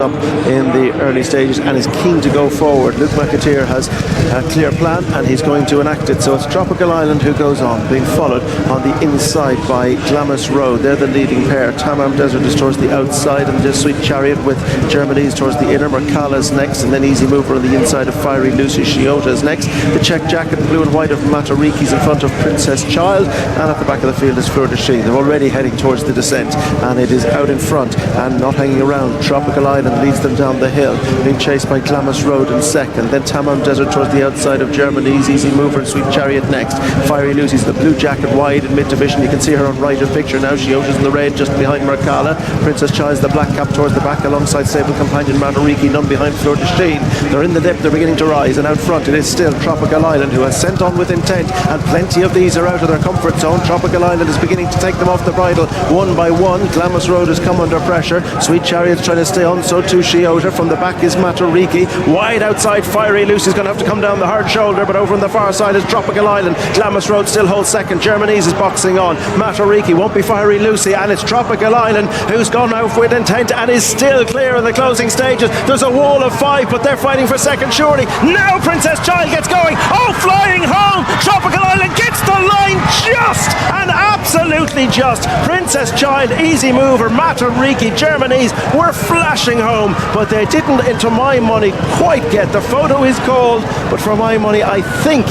up in the early stages and is keen to go forward. Luke McAteer has a clear plan and he's going to enact it. So it's Tropical Island who goes on, being followed on the inside by Glamis Road. They're the leading pair. Tamam Desert is towards the outside, and just Sweet Chariot with Germany's towards the inner. Mercala's next, and then Easy Mover on the inside of Fiery Lucy. Shiota's next. The check jacket, the blue and white of Matariki's in front of Princess Child, and at the back of the field is Fleur de Chine. They're already heading towards the descent, and it is out in front and not hanging around. Tropical Island leads them down the hill, being chased by Glamis Road in second, then Tamam Desert towards the outside of Germany's. Easy Mover and Sweet Chariot next. Fiery Lucy's the blue jacket wide in mid division. You can see her on right of picture now. Shiota's in the red just behind Mercala. Princess Child's the black cap towards the back alongside stable companion Matariki, none behind Fleur de Chine. They're in the dip, they're beginning to rise, and out front it is still Tropical Island, who has sent on with intent, and plenty of these are out of their comfort zone. Tropical Island is beginning to take them off the bridle one by one. Glamis Road has come under pressure. Sweet Chariot's trying to stay on, so too Shiota. From the back is Matariki. Wide outside, Fiery Lucy's going to have to come down the hard shoulder, but over on the far side is Tropical Island. Glamis Road still holds second. Germany's is boxing on. Matariki won't be Fiery Lucy, and it's Tropical Island who's gone out with intent and is still clear in the closing stages. There's a wall of five, but they're fighting for second surely. Now Princess Child gets going. Oh, flying home! Tropical Island gets the line just and absolutely just. Princess Child, Easy Mover, Matariki, Germany's were flashing home, but they didn't, into my money, quite get. The photo is called, but for my money, I think,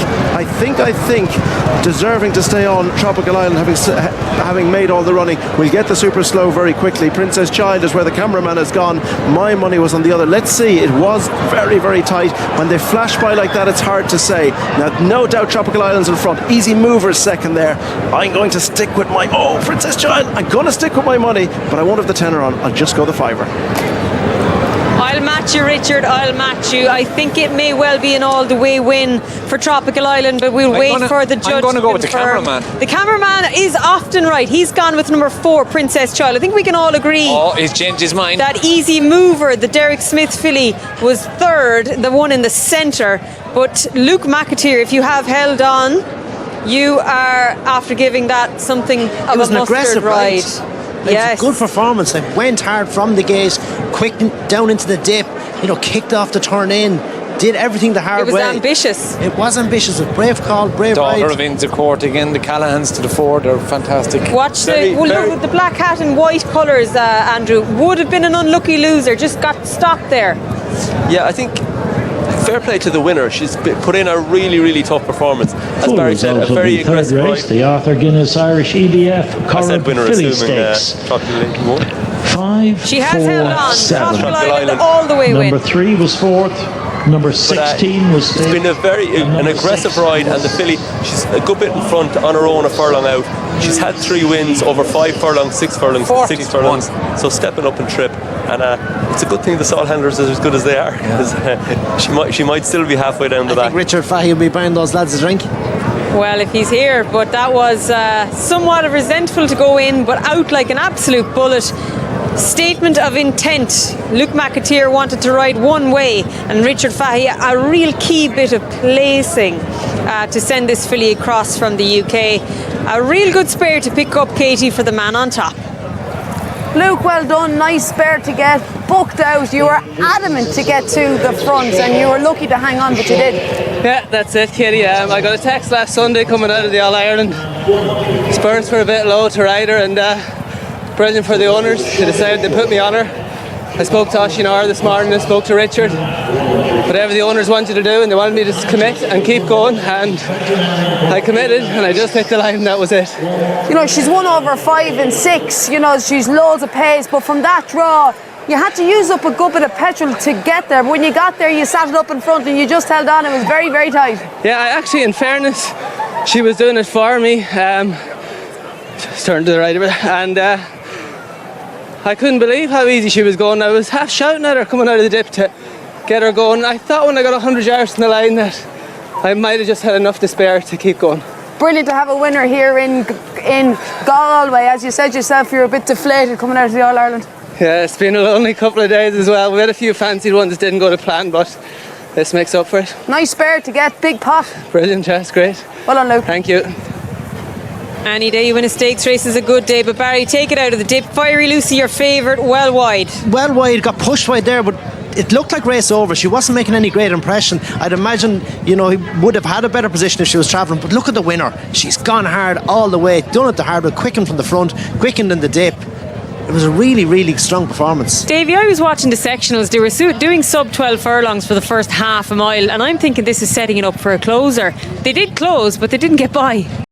deserving to stay on Tropical Island, having made all the running. We'll get the super slow very quickly. Princess Child is where the cameraman has gone. My money was on the other. Let's see. It was very, very tight. When they flash by like that, it's hard to say. Now, no doubt Tropical Island's in front. Easy Mover's second there. I'm going to stick with my... Oh, Princess Child. I'm going to stick with my money, but I won't have the tenner on. I'll just go the fiver. I'll match you, Richard. I'll match you. I think it may well be an all-the-way win for Tropical Island, but we'll wait for the judge. I'm going to go with the cameraman. The cameraman is often right. He's gone with number 4, Princess Child. I think we can all agree. Oh, he's changed his mind. That Easy Mover, the Derek Smith filly, was third, the one in the centre. But Luke McAteer, if you have held on, you are, after giving that something of it was a an aggressive ride. Yes. It was a good performance. They went hard from the gate, quick down into the dip, kicked off the turn in, did everything the hard way. It was ambitious. It was ambitious. A brave call, brave Daughter ride. of Intercourt again, the Callahans to the fore, they're fantastic. Watch look, the black hat and white colours, Andrew, would have been an unlucky loser, just got stopped there. Yeah, I think fair play to the winner. She's put in a really, really tough performance. As Barry said, a very aggressive race, the Arthur Guinness Irish EBF Corrib Fillies Stakes. 5, she has 4, held on. 7. Tropical Island all the way Number 3 was 4th. Number 16 was 5th. It's been an aggressive ride, and the filly, she's a good bit in front on her own, a furlong out. She's had 3 wins over 5 furlongs, 6 furlongs, 6 furlongs. So stepping up in trip, and it's a good thing the salt handlers are as good as they are. She might still be halfway down the back. I think Richard Fahey will be buying those lads a drink. Well, if he's here, but that was somewhat resentful to go in, but out like an absolute bullet. Statement of intent. Luke McAteer wanted to ride one way, and Richard Fahey a real key bit of placing to send this filly across from the UK. A real good spare to pick up, Katie, for the man on top. Luke, well done. Nice spare to get booked out. You were adamant to get to the front, and you were lucky to hang on, but you did. Yeah, that's it, Katie. I got a text last Sunday coming out of the All-Ireland. Spurs were a bit low to ride her, and brilliant for the owners. They decided they put me on her. I spoke to Oshinar this morning, I spoke to Richard. Whatever the owners wanted to do, and they wanted me to just commit and keep going, and I committed, and I just hit the line, and that was it. She's won over 5 and 6. She's loads of pace, but from that draw, you had to use up a good bit of petrol to get there. But when you got there, you sat it up in front, and you just held on. It was very, very tight. Yeah, I actually, in fairness, she was doing it for me. Just turned to the right a bit, and I couldn't believe how easy she was going. I was half shouting at her coming out of the dip to get her going. I thought when I got 100 yards from the line that I might have just had enough to spare to keep going. Brilliant to have a winner here in Galway. As you said yourself, you're a bit deflated coming out of the All-Ireland. Yeah, it's been a lonely couple of days as well. We had a few fancied ones that didn't go to plan, but this makes up for it. Nice spare to get, big pot. Brilliant, that's great. Well done, Luke. Thank you. Any day you win a stakes race is a good day, but Barry, take it out of the dip. Fiery Lucy, your favourite, well wide. Well wide, got pushed wide there, but it looked like race over. She wasn't making any great impression. I'd imagine, he would have had a better position if she was travelling, but look at the winner. She's gone hard all the way, done it the hard way, quickened from the front, quickened in the dip. It was a really, really strong performance. Davey, I was watching the sectionals. They were doing sub 12 furlongs for the first half a mile, and I'm thinking this is setting it up for a closer. They did close, but they didn't get by.